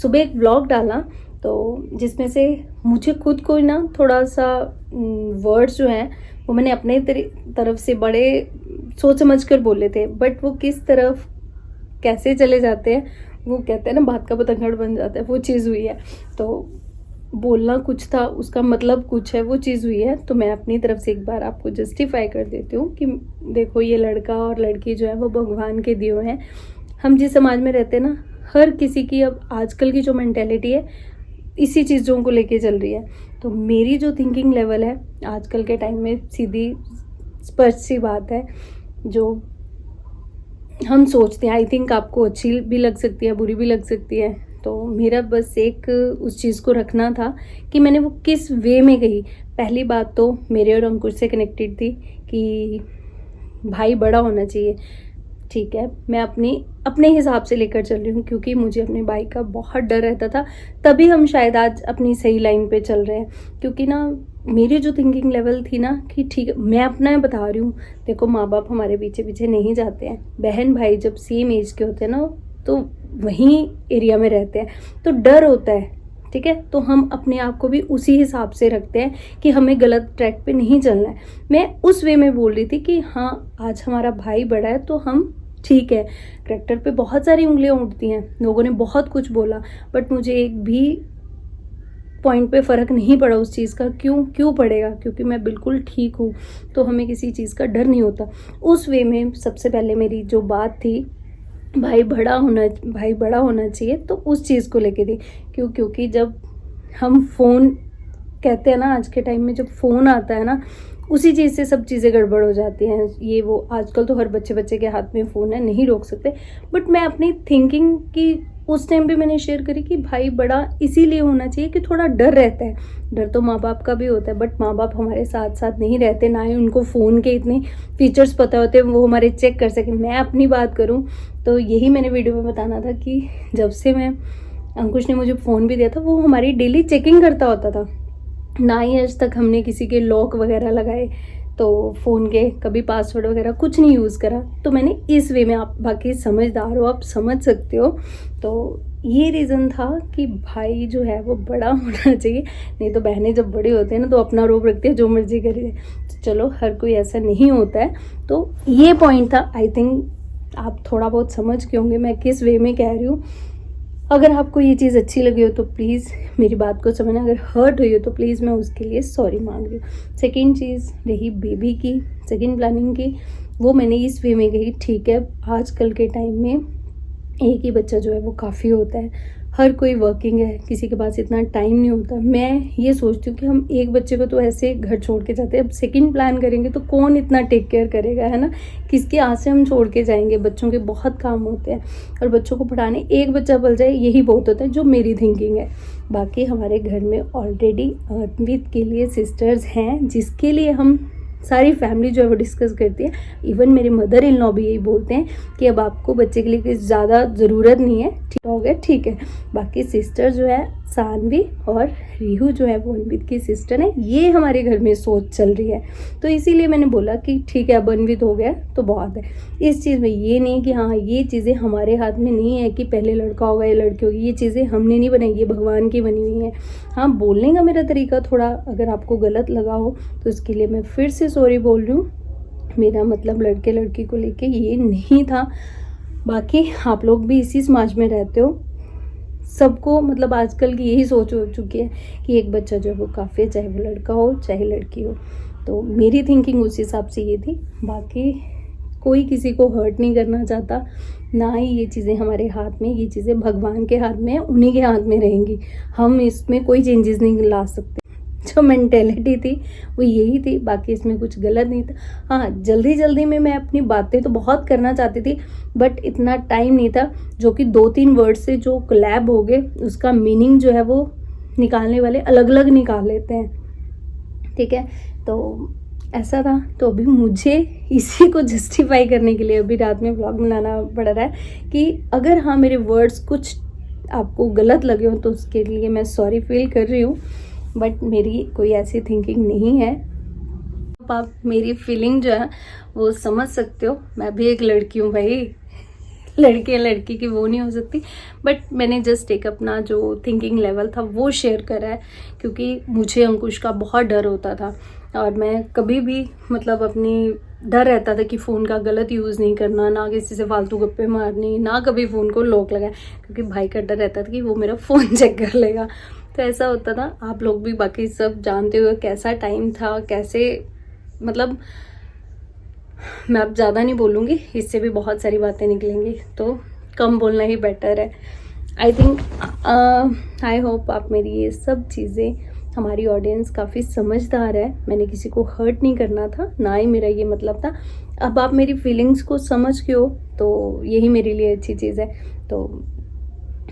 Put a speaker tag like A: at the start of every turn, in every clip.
A: सुबह एक व्लॉग डाला तो जिसमें से मुझे खुद को ना थोड़ा सा वर्ड्स जो हैं वो मैंने अपने तरफ से बड़े सोच समझ कर बोले थे, बट वो किस तरफ कैसे चले जाते हैं, वो कहते हैं ना बात का पतंगड़ बन जाता है, वो चीज़ हुई है। तो बोलना कुछ था, उसका मतलब कुछ है, वो चीज़ हुई है। तो मैं अपनी तरफ से एक बार आपको जस्टिफाई कर देती हूँ कि देखो ये लड़का और लड़की जो है वो भगवान के दिए हुए हैं। हम जिस समाज में रहते हैं ना, हर किसी की अब आजकल की जो मेंटेलिटी है इसी चीज़ों को लेके चल रही है। तो मेरी जो थिंकिंग लेवल है आजकल के टाइम में, सीधी स्पष्ट सी बात है, जो हम सोचते हैं, आई थिंक आपको अच्छी भी लग सकती है, बुरी भी लग सकती है। तो मेरा बस एक उस चीज़ को रखना था कि मैंने वो किस वे में कही। पहली बात तो मेरे और अंकुश से कनेक्टेड थी कि भाई बड़ा होना चाहिए, ठीक है। मैं अपने हिसाब से लेकर चल रही हूँ क्योंकि मुझे अपने भाई का बहुत डर रहता था, तभी हम शायद आज अपनी सही लाइन पे चल रहे हैं। क्योंकि ना मेरी जो थिंकिंग लेवल थी ना कि ठीक है, मैं अपना बता रही हूँ, देखो माँ बाप हमारे पीछे पीछे नहीं जाते हैं। बहन भाई जब सेम एज के होते हैं ना तो वहीं एरिया में रहते हैं, तो डर होता है, ठीक है। तो हम अपने आप को भी उसी हिसाब से रखते हैं कि हमें गलत ट्रैक पे नहीं चलना है। मैं उस वे में बोल रही थी कि हाँ आज हमारा भाई बड़ा है तो हम ठीक है। करेक्टर पे बहुत सारी उंगलियां उठती हैं, लोगों ने बहुत कुछ बोला, बट मुझे एक भी पॉइंट पे फ़र्क नहीं पड़ा उस चीज़ का। क्यों पड़ेगा? क्योंकि मैं बिल्कुल ठीक हूँ, तो हमें किसी चीज़ का डर नहीं होता। उस वे में सबसे पहले मेरी जो बात थी भाई बड़ा होना चाहिए, तो उस चीज़ को लेके थी। क्योंकि जब हम फ़ोन कहते हैं ना, आज के टाइम में जब फ़ोन आता है ना, उसी चीज़ से सब चीज़ें गड़बड़ हो जाती हैं। ये वो आजकल तो हर बच्चे के हाथ में फ़ोन है, नहीं रोक सकते। बट मैं अपनी थिंकिंग की उस टाइम पे मैंने शेयर करी कि भाई बड़ा इसीलिए होना चाहिए कि थोड़ा डर रहता है। डर तो माँ बाप का भी होता है, बट माँ बाप हमारे साथ साथ नहीं रहते, ना ही उनको फ़ोन के इतने फीचर्स पता होते हैं वो हमारे चेक कर सकें। मैं अपनी बात करूँ तो यही मैंने वीडियो में बताना था कि जब से मैं अंकुश ने मुझे फ़ोन भी दिया था, वो हमारी डेली चेकिंग करता होता था। ना ही आज तक हमने किसी के लॉक वगैरह लगाए, तो फ़ोन के कभी पासवर्ड वगैरह कुछ नहीं यूज़ करा। तो मैंने इस वे में, आप बाकी समझदार हो, आप समझ सकते हो, तो ये रीज़न था कि भाई जो है वो बड़ा होना चाहिए। नहीं तो बहनें जब बड़ी होती हैं ना तो अपना रोब रखती है, जो मर्जी करिए। तो चलो हर कोई ऐसा नहीं होता है, तो ये पॉइंट था। आई थिंक आप थोड़ा बहुत समझ के होंगे मैं किस वे में कह रही हूँ। अगर आपको ये चीज़ अच्छी लगी हो तो प्लीज़ मेरी बात को समझना, अगर हर्ट हुई हो तो प्लीज़ मैं उसके लिए सॉरी मांग रही हूँ। सेकेंड चीज़ रही बेबी की, सेकेंड प्लानिंग की, वो मैंने इस वे में कही, ठीक है आजकल के टाइम में एक ही बच्चा जो है वो काफ़ी होता है। हर कोई वर्किंग है, किसी के पास इतना टाइम नहीं होता। मैं ये सोचती हूँ कि हम एक बच्चे को तो ऐसे घर छोड़ के जाते हैं, अब सेकंड प्लान करेंगे तो कौन इतना टेक केयर करेगा, है ना। किसके आस से हम छोड़ के जाएंगे? बच्चों के बहुत काम होते हैं और बच्चों को पढ़ाने एक बच्चा पल जाए यही बहुत होता है, जो मेरी थिंकिंग है। बाकी हमारे घर में ऑलरेडी अर्पित के लिए सिस्टर्स हैं, जिसके लिए हम सारी फैमिली जो है वो डिस्कस करती है। इवन मेरे मदर इन लॉ भी यही बोलते हैं कि अब आपको बच्चे के लिए कोई ज़्यादा ज़रूरत नहीं है, ठीक हो गया, ठीक है। बाकी सिस्टर जो है सानवी और रिहू जो है वो अनवित की सिस्टर है, ये हमारे घर में सोच चल रही है। तो इसीलिए मैंने बोला कि ठीक है अब अनवित हो गया तो बहुत है। इस चीज़ में ये नहीं कि हाँ ये चीज़ें हमारे हाथ में नहीं है कि पहले लड़का होगा या लड़की होगी, ये चीज़ें हमने नहीं बनाई, ये भगवान की बनी हुई हैं। हाँ बोलने का मेरा तरीका थोड़ा अगर आपको गलत लगा हो तो इसके लिए मैं फिर से सॉरी बोल रही हूँ। मेरा मतलब लड़के लड़की को लेके ये नहीं था। बाकी आप लोग भी इसी समाज में रहते हो, सबको मतलब आजकल की यही सोच हो चुकी है कि एक बच्चा जो है वो काफ़ी है, चाहे वो लड़का हो चाहे लड़की हो। तो मेरी थिंकिंग उस हिसाब से ये थी। बाकी कोई किसी को हर्ट नहीं करना चाहता, ना ही ये चीज़ें हमारे हाथ में, ये चीज़ें भगवान के हाथ में है, उन्हीं के हाथ में रहेंगी। हम इसमें कोई चेंजेस नहीं ला सकते। जो मेंटेलिटी थी वो यही थी, बाकी इसमें कुछ गलत नहीं था। हाँ जल्दी में मैं अपनी बातें तो बहुत करना चाहती थी, बट इतना टाइम नहीं था, जो कि 2-3 वर्ड से जो कोलैब हो गए उसका मीनिंग जो है वो निकालने वाले अलग अलग निकाल लेते हैं, ठीक है। तो ऐसा था। तो अभी मुझे इसी को जस्टिफाई करने के लिए अभी रात में व्लॉग बनाना पड़ रहा है कि अगर हाँ मेरे वर्ड्स कुछ आपको गलत लगे हो तो उसके लिए मैं सॉरी फील कर रही हूँ, बट मेरी कोई ऐसी थिंकिंग नहीं है। आप मेरी फीलिंग जो है वो समझ सकते हो, मैं भी एक लड़की हूँ भाई, लड़के लड़की की वो नहीं हो सकती। बट मैंने जस्ट एक अपना जो थिंकिंग लेवल था वो शेयर करा है, क्योंकि मुझे अंकुश का बहुत डर होता था और मैं कभी भी मतलब अपनी डर रहता था कि फ़ोन का गलत यूज़ नहीं करना, ना किसी से फालतू गप्पे मारनी, ना कभी फ़ोन को लॉक लगाए, क्योंकि भाई का डर रहता था कि वो मेरा फ़ोन चेक कर लेगा। तो ऐसा होता था। आप लोग भी बाकी सब जानते हुए कैसा टाइम था, कैसे मतलब मैं अब ज़्यादा नहीं बोलूँगी, इससे भी बहुत सारी बातें निकलेंगी, तो कम बोलना ही बेटर है। आई थिंक आई होप आप मेरी ये सब चीज़ें, हमारी ऑडियंस काफ़ी समझदार है। मैंने किसी को हर्ट नहीं करना था, ना ही मेरा ये मतलब था। अब आप मेरी फीलिंग्स को समझ के हो तो यही मेरे लिए अच्छी चीज़ है। तो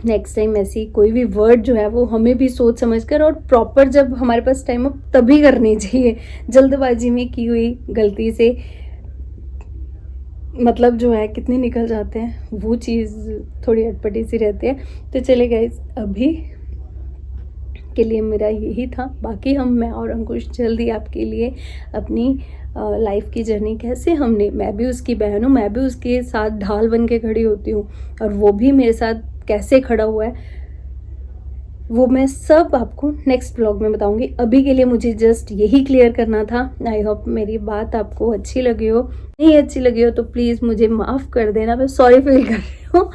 A: नेक्स्ट टाइम ऐसी कोई भी वर्ड जो है वो हमें भी सोच समझ कर और प्रॉपर जब हमारे पास टाइम हो तभी करनी चाहिए। जल्दबाजी में की हुई गलती से मतलब जो है कितने निकल जाते हैं, वो चीज़ थोड़ी अटपटी सी रहती है। तो चले गाइस, अभी के लिए मेरा यही था। बाकी मैं और अंकुश जल्दी आपके लिए अपनी लाइफ की जर्नी कैसे हमने, मैं भी उसकी बहन हूँ, मैं भी उसके साथ ढाल बन के खड़ी होती हूँ और वो भी मेरे साथ कैसे खड़ा हुआ है, वो मैं सब आपको नेक्स्ट ब्लॉग में बताऊंगी। अभी के लिए मुझे जस्ट यही क्लियर करना था। आई होप मेरी बात आपको अच्छी लगी हो, नहीं अच्छी लगी हो तो प्लीज़ मुझे माफ़ कर देना, मैं सॉरी फील कर रही हूँ।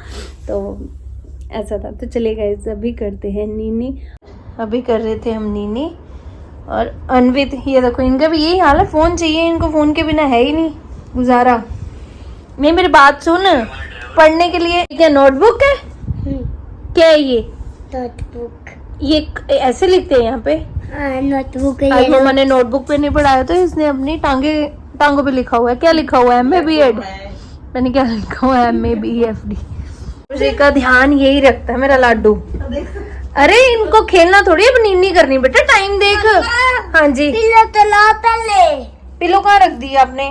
A: तो ऐसा था। तो चले गाइस, अभी करते हैं नीनी। अभी कर रहे थे हम नीनी और अनवित, ये देखो इनका भी यही हाल है, फ़ोन चाहिए इनको, फ़ोन के बिना है ही नहीं गुजारा। मैं मेरी बात सुन, पढ़ने के लिए क्या नोटबुक है? क्या है ये
B: नोटबुक?
A: ये ऐसे लिखते हैं यहाँ पे?
B: नोटबुक
A: आज मम्मा ने नोटबुक पे नहीं पढ़ाया तो इसने अपनी टांगों पे लिखा हुआ है। क्या लिखा हुआ है? MA BEd, मैंने क्या लिखा हुआ है? MA BFD। मुझे का ध्यान यही रखता है मेरा लाडू। अरे इनको खेलना थोड़ी है, नीनी करनी बेटा, टाइम देख। हाँ जी,
B: पिल्लो तला पहले।
A: पिलो कहाँ रख दी आपने?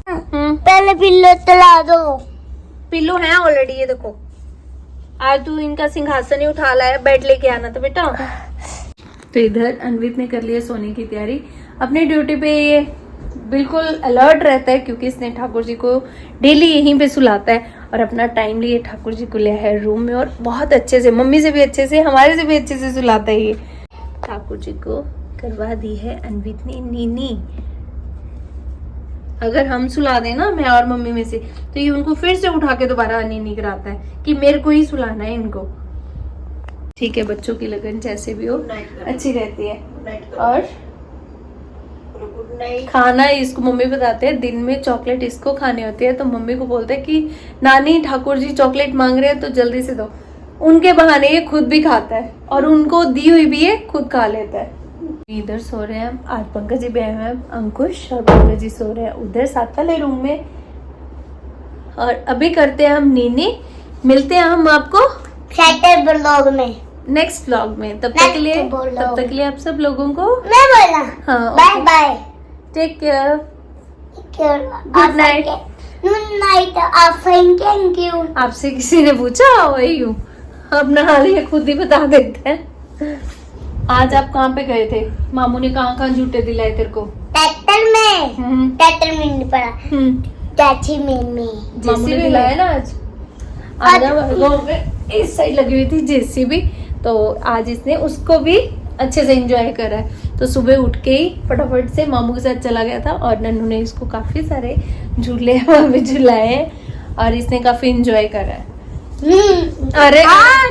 B: पहले पिल्लो तला दो।
A: पिलो है ऑलरेडी, ये देखो। आज तू इनका सिंहासन ही उठा लाया, बेड लेके आना था बेटा। तो इधर अनवित ने कर लिया सोने की तैयारी। अपनी ड्यूटी पे ये बिल्कुल अलर्ट रहता है, क्योंकि इसने ठाकुर जी को डेली यहीं पे सुलाता है और अपना टाइम लिए ठाकुर जी को लिया है रूम में और बहुत अच्छे से, मम्मी से भी अच्छे से, हमारे से भी अच्छे से सुलाता है ये। ठाकुर जी को करवा दी है अनवित ने नीनी। अगर हम सुला दें ना, मैं और मम्मी में से, तो ये उनको फिर से उठा के दोबारा नीनी कराता है कि मेरे को ही सुलाना है इनको। ठीक है, बच्चों की लगन जैसे भी हो अच्छी रहती है। और खाना इसको मम्मी बताते हैं, दिन में चॉकलेट इसको खानी होती है, तो मम्मी को बोलते हैं कि नानी ठाकुर जी चॉकलेट मांग रहे हैं तो जल्दी से दो। उनके बहाने ये खुद भी खाता है और उनको दी हुई भी ये खुद खा लेता है। इधर सो रहे हैं आज पंकज जी भी आए हैं, अंकुश और पंकज जी सो रहे हैं उधर साथ वाले रूम में। और अभी करते हैं हम नीनी। मिलते हैं हम आपको
B: सेकंड ब्लॉग में,
A: नेक्स्ट व्लॉग में। तब तक के लिए आप सब लोगों को
B: मैं बोला
A: हाँ,
B: bye bye,
A: take care,
B: good
A: night.
B: Good night. आप थैंक यू।
A: आपसे किसी ने पूछा वही हूँ, अपना हाल ये खुद ही बता देते हैं। आज आप कहाँ पे गए थे? मामू ने कहाँ कहाँ झूठे दिलाए तेरे को?
B: ट्रैक्टर में नहीं पड़ा, चाची में
A: मामू ने दिलाया ना आज। गाँव में इस साइड लगी हुई थी JCB, तो आज इसने उसको भी अच्छे से एंजॉय करा है। तो सुबह उठ के ही फटाफट से मामू के साथ चला गया था और नन्नू ने इसको काफी सारे झूले वहाँ पे झुलाए हैं और इसने काफी एंजॉय करा है। अरे
B: हाँ,